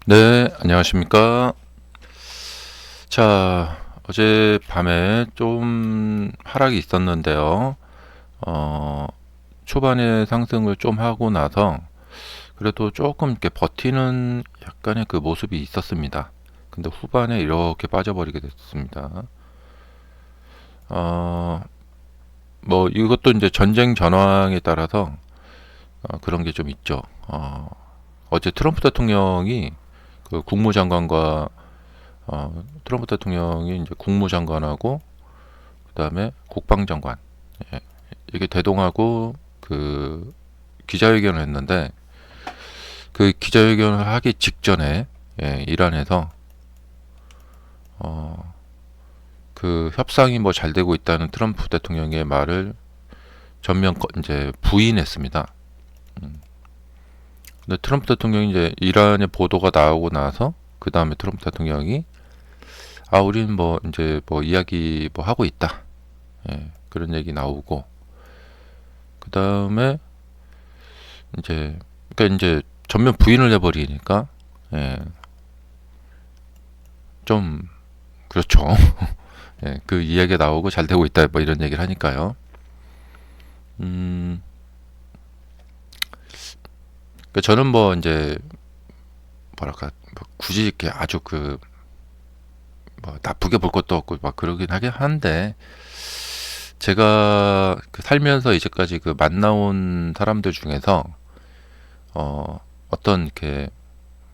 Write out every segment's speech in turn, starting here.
네, 안녕하십니까. 자, 어젯밤에 좀 하락이 있었는데요. 어, 초반에 상승을 좀 하고 나서 그래도 조금 이렇게 버티는 약간의 그 모습이 있었습니다. 근데 후반에 이렇게 빠져버리게 됐습니다. 어, 뭐 이것도 이제 전쟁 전황에 따라서 그런 게 좀 있죠. 어제 트럼프 대통령이 그 국무장관과 트럼프 대통령이 이제 국무장관하고 그다음에 국방장관, 예, 이게 대동하고 그 기자회견을 했는데 그 기자회견을 하기 직전에 이란에서 어, 그 협상이 뭐 잘 되고 있다는 트럼프 대통령의 말을 전면 이제 부인했습니다. 음. 근데 트럼프 대통령이 이제 이란의 보도가 나오고 나서 그 다음에 트럼프 대통령이 우린 뭐 이제 뭐 이야기 뭐 하고 있다. 그런 얘기 나오고 그 다음에 이제 그러니까 이제 전면 부인을 해버리니까 예, 좀 그렇죠. 그 이야기가 나오고 잘 되고 있다 뭐 이런 얘기를 하니까요. 음, 그러니까 저는 뭐 이제 뭐랄까 뭐 굳이 이렇게 아주 그 뭐 나쁘게 볼 것도 없고 막 그러긴 하긴 한데 제가 그 살면서 이제까지 그 만나온 사람들 중에서 어떤 이렇게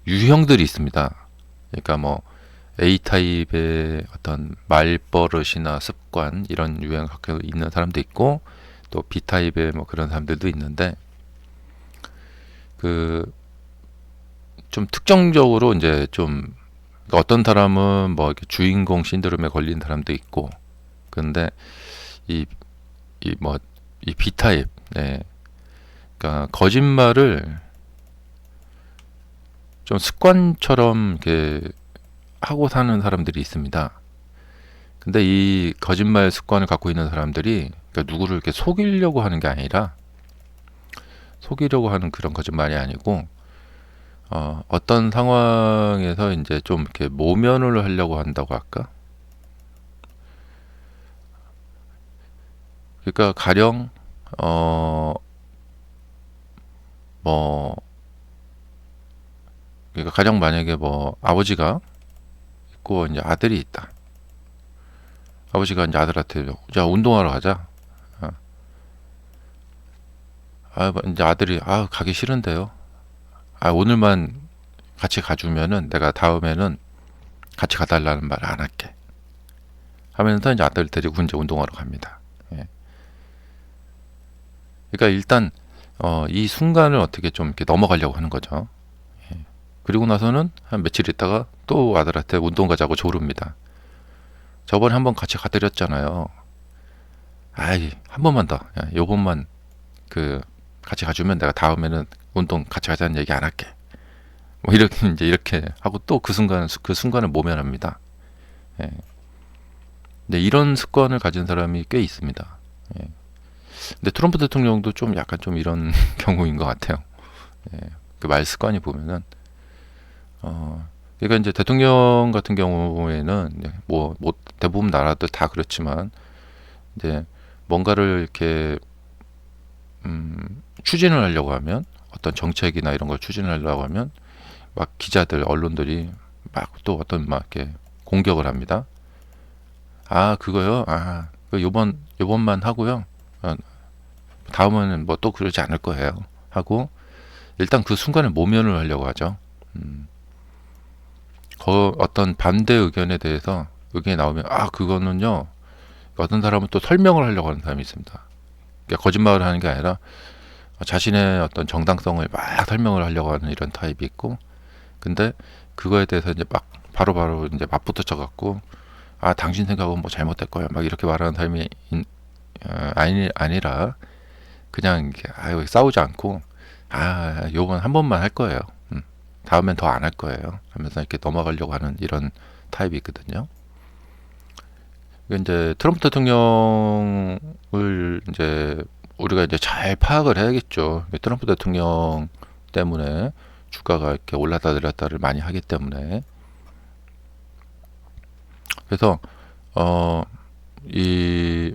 유형들이 있습니다. 그러니까 뭐 A 타입의 어떤 말버릇이나 습관 이런 유형을 갖고 있는 사람도 있고 또 B 타입의 뭐 그런 사람들도 있는데 그 좀 특정적으로 이제 좀 어떤 사람은 뭐 이렇게 주인공 신드롬에 걸린 사람도 있고 근데 이 이 뭐 이 B 타입 그러니까 거짓말을 좀 습관처럼 이렇게 하고 사는 사람들이 있습니다. 근데 이 거짓말 습관을 갖고 있는 사람들이 그러니까 누구를 이렇게 속이려고 하는 게 아니라 속이려고 하는 그런 거짓말이 아니고 어떤 상황에서 이제 좀 이렇게 모면을 하려고 한다고 할까? 그러니까 가령 어 뭐 그러니까 가령 만약에 뭐 아버지가 있고 이제 아들이 있다. 아버지가 이제 아들한테 자 운동하러 가자. 어. 뭐 이제 아들이 가기 싫은데요. 오늘만 같이 가주면은 내가 다음에는 같이 가달라는 말 안 할게. 하면서 이제 아들 데리고 이제 운동하러 갑니다. 예. 그러니까 일단 이 순간을 어떻게 좀 이렇게 넘어가려고 하는 거죠. 그리고 나서는 한 며칠 있다가 또 아들한테 운동 가자고 조릅니다. 저번에 한번 같이 가드렸잖아요. 한 번만 더. 요번만 그 같이 가주면 내가 다음에는 운동 같이 가자는 얘기 안 할게. 뭐 이렇게 이제 이렇게 하고 또 그 순간을 모면합니다. 예. 근데 이런 습관을 가진 사람이 꽤 있습니다. 예. 근데 트럼프 대통령도 좀 약간 좀 이런 경우인 것 같아요. 예. 그 말 습관이 보면은 그러니까 이제 대통령 같은 경우에는 뭐 대부분 나라들 다 그렇지만 이제 뭔가를 이렇게 추진을 하려고 하면 어떤 정책이나 이런 걸 추진을 하려고 하면 막 기자들 언론들이 막 또 어떤 막 이렇게 공격을 합니다. 그거요. 그 요번만 하고요. 다음에는 뭐 또 그러지 않을 거예요. 하고 일단 그 순간에 모면을 하려고 하죠. 어떤 반대 의견에 대해서 의견이 나오면 그거는요. 어떤 사람은 또 설명을 하려고 하는 사람이 있습니다. 그러니까 거짓말을 하는 게 아니라 자신의 어떤 정당성을 막 설명을 하려고 하는 이런 타입이 있고, 근데 그거에 대해서 이제 막 바로바로 이제 맞붙어 갖고 당신 생각은 뭐 잘못될 거야 막 이렇게 말하는 사람이 아니라 그냥 이렇게 싸우지 않고 요번 한 번만 할 거예요. 다음엔 더 안 할 거예요. 하면서 이렇게 넘어가려고 하는 이런 타입이 있거든요. 이제 트럼프 대통령을 이제 우리가 이제 잘 파악을 해야겠죠. 트럼프 대통령 때문에 주가가 이렇게 올랐다 내렸다를 많이 하기 때문에. 그래서 이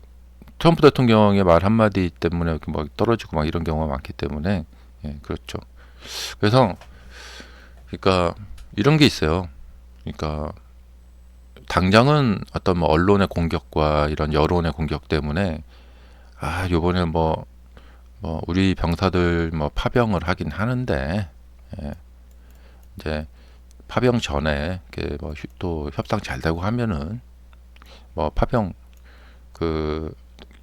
트럼프 대통령의 말 한마디 때문에 이렇게 막 떨어지고 막 이런 경우가 많기 때문에, 예, 그렇죠. 그래서 그러니까 이런 게 있어요. 그러니까 당장은 어떤 뭐 언론의 공격과 이런 여론의 공격 때문에 요번에 뭐 우리 병사들 뭐 파병을 하긴 하는데, 예, 이제 파병 전에 이렇게 뭐 또 협상 잘 되고 하면은 뭐 파병 그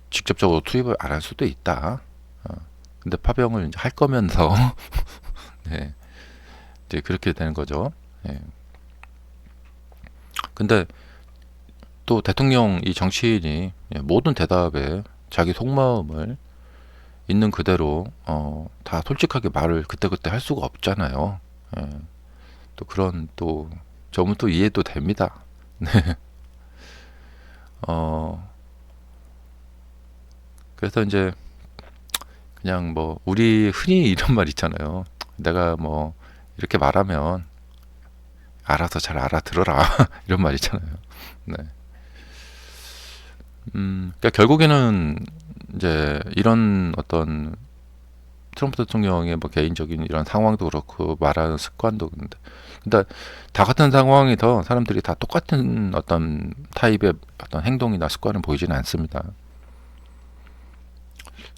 직접적으로 투입을 안 할 수도 있다. 근데 파병을 이제 할 거면서 네, 이제 그렇게 되는 거죠. 예. 근데 또 대통령 이 정치인이, 예, 모든 대답에 자기 속마음을 있는 그대로 다 솔직하게 말을 그때그때 할 수가 없잖아요. 예. 또 그런 또 점은 또 이해도 됩니다. 네. 그래서 이제 그냥 뭐 우리 흔히 이런 말 있잖아요. 내가 뭐 이렇게 말하면 알아서 잘 알아들어라 이런 말 있잖아요. 네. 그러니까 결국에는 이제 이런 어떤 트럼프 대통령의 뭐 개인적인 이런 상황도 그렇고 말하는 습관도 근데 다 같은 상황에서 사람들이 다 똑같은 어떤 타입의 어떤 행동이나 습관을 보이지는 않습니다.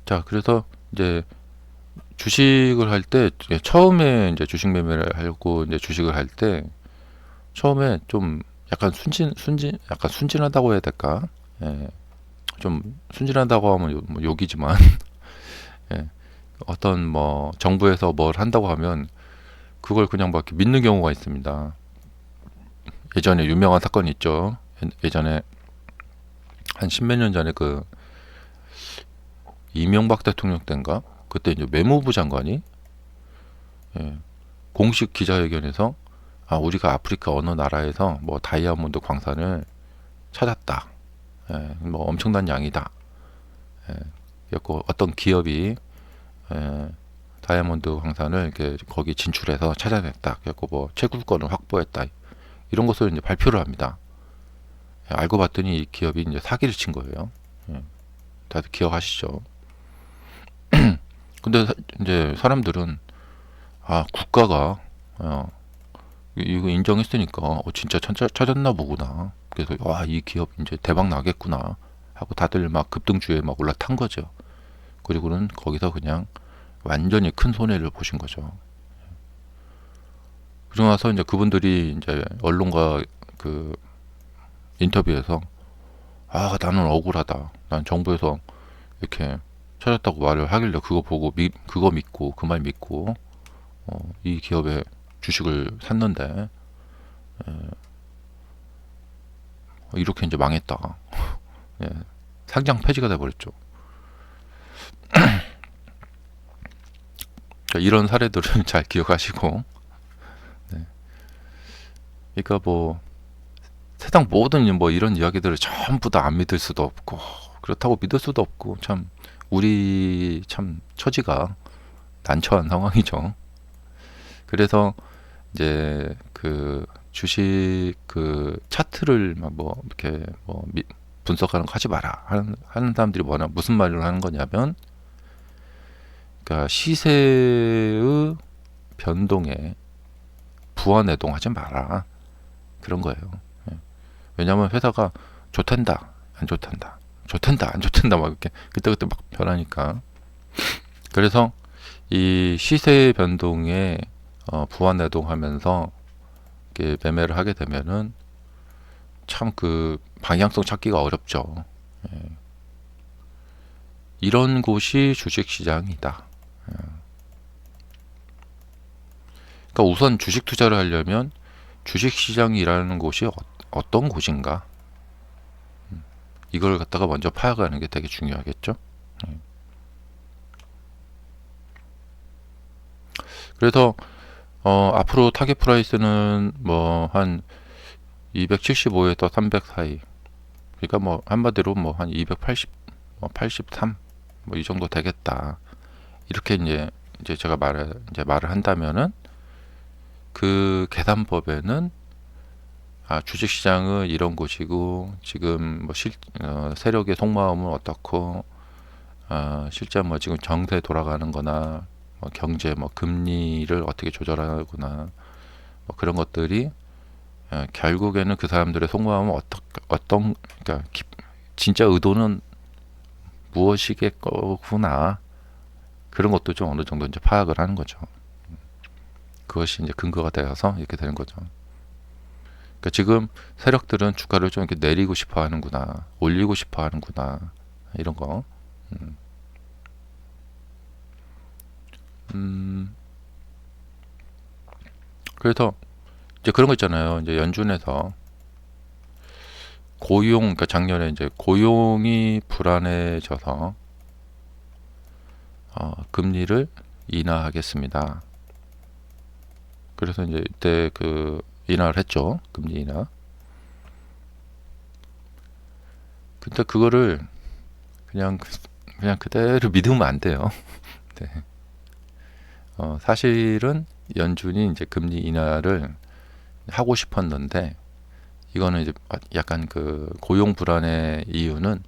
자, 그래서 이제 주식을 할 때 처음에 이제 주식 매매를 하고 이제 주식을 할 때 처음에 좀 약간 약간 순진하다고 해야 될까? 예, 좀 순진하다고 하면 뭐 욕이지만 예, 어떤 뭐 정부에서 뭘 한다고 하면 그걸 그냥 막 이렇게 믿는 경우가 있습니다. 예전에 유명한 사건이 있죠. 예전에 한 십몇 년 전에 그 이명박 대통령 때인가? 그때 이제 외무부 장관이, 예, 공식 기자회견에서 우리가 아프리카 어느 나라에서 뭐 다이아몬드 광산을 찾았다. 예, 뭐 엄청난 양이다. 예, 그래서 어떤 기업이, 예, 다이아몬드 광산을 이렇게 거기 진출해서 찾아냈다. 그래서 뭐 채굴권을 확보했다. 이런 것을 이제 발표를 합니다. 예, 알고 봤더니 이 기업이 이제 사기를 친 거예요. 예, 다들 기억하시죠? 근데 이제 사람들은 국가가 이거 인정했으니까 진짜 찾았나 보구나. 그래서 이 기업 이제 대박 나겠구나 하고 다들 막 급등주에 막 올라탄 거죠. 그리고는 거기서 그냥 완전히 큰 손해를 보신 거죠. 그러고 나서 이제 그분들이 이제 언론과 그 인터뷰에서 나는 억울하다. 난 정부에서 이렇게 찾았다고 말을 하길래 그거 보고 그거 믿고 그 말 믿고 이 기업의 주식을 샀는데 이렇게 이제 망했다. 예, 상장 폐지가 돼버렸죠. 이런 사례들을 잘 기억하시고, 네. 그러니까 뭐 세상 모든 뭐 이런 이야기들을 전부 다 안 믿을 수도 없고 그렇다고 믿을 수도 없고 참 우리 참 처지가 난처한 상황이죠. 그래서 이제 그 주식 그 차트를 막 뭐 이렇게 뭐 분석하는 거 하지 마라 하는 사람들이 무슨 말을 하는 거냐면, 그러니까 시세의 변동에 부안해동하지 마라 그런 거예요. 예. 왜냐하면 회사가 좋단다 안 좋단다 좋단다 안 좋단다 막 이렇게 그때그때 막 변하니까. 그래서 이 시세 변동에 부안해동하면서 이렇게 매매를 하게 되면은 참 그 방향성 찾기가 어렵죠. 예. 이런 곳이 주식시장이다. 그러니까 우선 주식 투자를 하려면 주식시장이라는 곳이 어떤 곳인가, 이걸 갖다가 먼저 파악하는 게 되게 중요하겠죠. 그래서 앞으로 타겟 프라이스는 뭐 한 275에서 300 사이. 그러니까 뭐 한마디로 뭐 한 280, 83 뭐 이 정도 되겠다. 이렇게 이제 제가 말을 한다면은 그 계산법에는 주식시장은 이런 곳이고 지금 뭐 세력의 속마음은 어떻고 실제 뭐 지금 정세 돌아가는 거나 뭐 경제 뭐 금리를 어떻게 조절하거나 뭐 그런 것들이 결국에는 그 사람들의 속마음은 그러니까 진짜 의도는 무엇이겠구나, 그런 것도 좀 어느 정도 이제 파악을 하는 거죠. 그것이 이제 근거가 되어서 이렇게 되는 거죠. 그러니까 지금 세력들은 주가를 좀 이렇게 내리고 싶어 하는구나, 올리고 싶어 하는구나, 이런 거. 그래서 이제 그런 거 있잖아요. 이제 연준에서 그러니까 작년에 이제 고용이 불안해져서 금리를 인하하겠습니다. 그래서 이제 이때 그 인하를 했죠. 금리 인하. 근데 그거를 그냥 그대로 믿으면 안 돼요. 네. 사실은 연준이 이제 금리 인하를 하고 싶었는데, 이거는 이제 약간 그 고용 불안의 이유는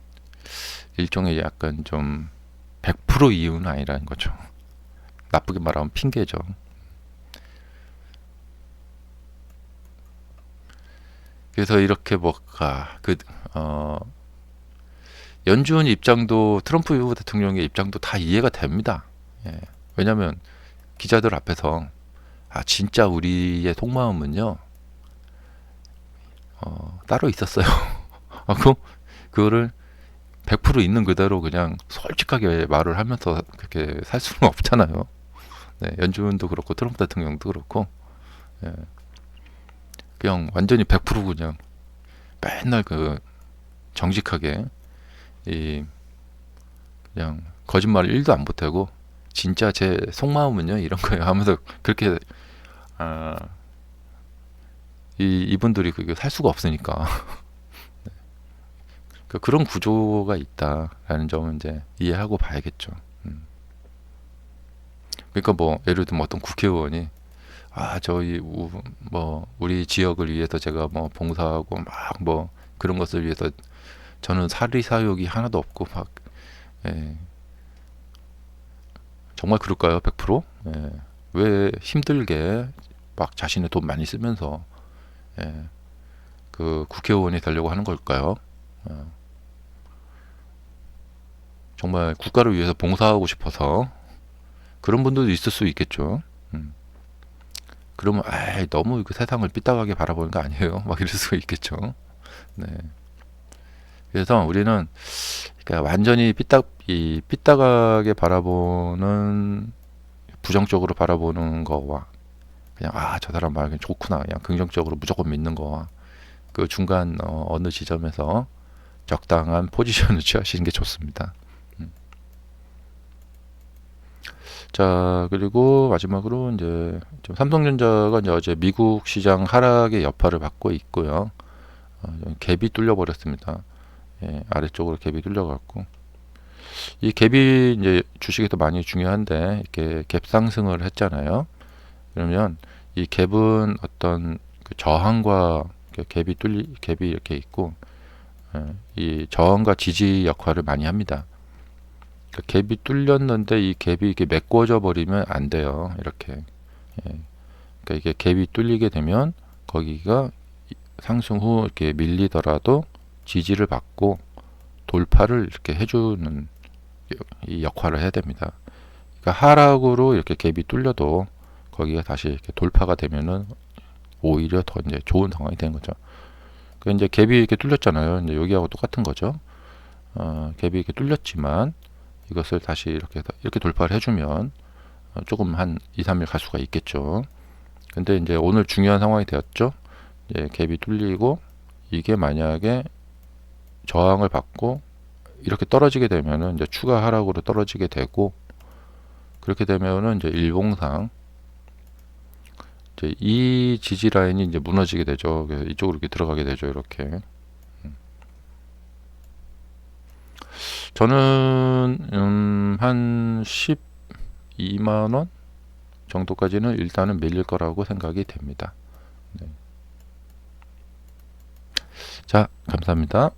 일종의 약간 좀 100% 이유는 아니라는 거죠. 나쁘게 말하면 핑계죠. 그래서 이렇게 뭐가 연준 입장도 트럼프 대통령의 입장도 다 이해가 됩니다. 예. 왜냐하면 기자들 앞에서 진짜 우리의 속마음은요 따로 있었어요. 그거를 100% 있는 그대로 그냥 솔직하게 말을 하면서 그렇게 살 수는 없잖아요. 네, 연준도 그렇고 트럼프 대통령도 그렇고, 예, 그냥 완전히 100% 그냥 맨날 그 정직하게 이 그냥 거짓말을 1도 안 보태고 진짜 제 속마음은요 이런 거예요 하면서 그렇게 이분들이 그게 살 수가 없으니까 그런 구조가 있다라는 점은 이제 이해하고 봐야겠죠. 그러니까 뭐 예를 들면 어떤 국회의원이 저희 뭐 우리 지역을 위해서 제가 뭐 봉사하고 막 뭐 그런 것을 위해서 저는 사리사욕이 하나도 없고 막, 예, 정말 그럴까요? 100%? 예, 왜 힘들게 막 자신의 돈 많이 쓰면서, 예, 그 국회의원이 되려고 하는 걸까요? 정말 국가를 위해서 봉사하고 싶어서 그런 분들도 있을 수 있겠죠. 그러면 너무 그 세상을 삐딱하게 바라보는 거 아니에요? 막 이럴 수가 있겠죠. 네. 그래서 우리는 그러니까 완전히 삐딱하게 바라보는, 부정적으로 바라보는 거와 그냥 저 사람 말 그냥 좋구나 그냥 긍정적으로 무조건 믿는 거와 그 중간 어느 지점에서 적당한 포지션을 취하시는 게 좋습니다. 자, 그리고 마지막으로 이제 좀 삼성전자가 이제 어제 미국 시장 하락의 여파를 받고 있고요. 갭이 뚫려 버렸습니다. 예, 아래쪽으로 갭이 뚫려갖고 이 갭이 이제 주식에서 많이 중요한데 이렇게 갭 상승을 했잖아요. 그러면 이 갭은 어떤 그 저항과 갭이 이렇게 있고, 이 저항과 지지 역할을 많이 합니다. 그러니까 갭이 뚫렸는데 이 갭이 이렇게 메꿔져 버리면 안 돼요. 이렇게. 예. 그러니까 이게 갭이 뚫리게 되면 거기가 상승 후 이렇게 밀리더라도 지지를 받고 돌파를 이렇게 해주는 이 역할을 해야 됩니다. 그러니까 하락으로 이렇게 갭이 뚫려도 거기가 다시 이렇게 돌파가 되면은 오히려 더 이제 좋은 상황이 되는 거죠. 그 이제 갭이 이렇게 뚫렸잖아요. 이제 여기하고 똑같은 거죠. 갭이 이렇게 뚫렸지만 이것을 다시 이렇게 돌파를 해주면 조금 한 2, 3일 갈 수가 있겠죠. 근데 이제 오늘 중요한 상황이 되었죠. 이제 갭이 뚫리고 이게 만약에 저항을 받고 이렇게 떨어지게 되면은 이제 추가 하락으로 떨어지게 되고, 그렇게 되면은 이제 일봉상 이제 이 지지 라인이 이제 무너지게 되죠. 그래서 이쪽으로 이렇게 들어가게 되죠. 이렇게. 저는 한 12만 원 정도까지는 일단은 밀릴 거라고 생각이 됩니다. 네. 자, 감사합니다.